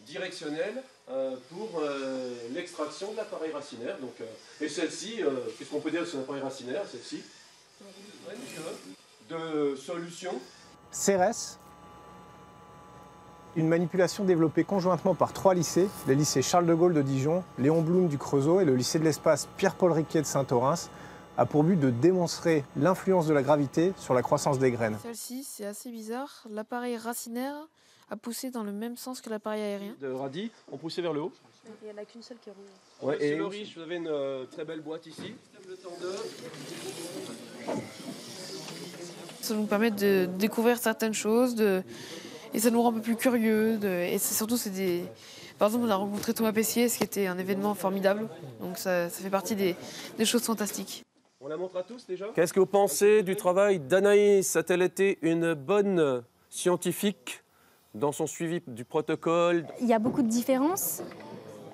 directionnelle pour l'extraction de l'appareil racinaire. Donc, et celle-ci, qu'est-ce qu'on peut dire de son appareil racinaire, celle-ci? De solution. CRS, une manipulation développée conjointement par 3 lycées, les lycées Charles de Gaulle de Dijon, Léon Blum du Creusot et le lycée de l'espace Pierre-Paul Riquet de Saint-Orens, a pour but de démontrer l'influence de la gravité sur la croissance des graines. Celle-ci, c'est assez bizarre. L'appareil racinaire a poussé dans le même sens que l'appareil aérien. De radis ont poussé vers le haut. Il n'y en a qu'une seule qui roule. Ouais, et le riche, vous avez une très belle boîte ici. Le tendeur. Ça nous permet de découvrir certaines choses et ça nous rend un peu plus curieux. Et surtout, par exemple, on a rencontré Thomas Pesquet, ce qui était un événement formidable. Donc ça fait partie des choses fantastiques. On la montre à tous déjà. Qu'est-ce que vous pensez du travail d'Anaïs? A-t-elle été une bonne scientifique dans son suivi du protocole? Il y a beaucoup de différences,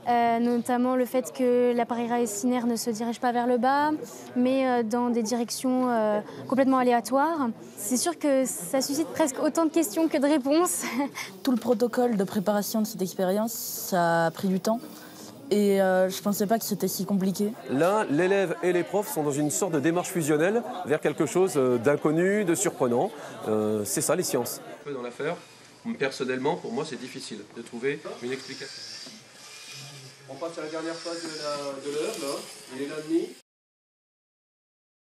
notamment le fait que l'appareil racinaire ne se dirige pas vers le bas, mais dans des directions complètement aléatoires. C'est sûr que ça suscite presque autant de questions que de réponses. Tout le protocole de préparation de cette expérience, ça a pris du temps. Et je ne pensais pas que c'était si compliqué. Là, l'élève et les profs sont dans une sorte de démarche fusionnelle vers quelque chose d'inconnu, de surprenant. C'est ça, les sciences. Un peu dans l'affaire. Personnellement, pour moi, c'est difficile de trouver une explication. On passe à la dernière phase de l'heure, là. Il est là demi.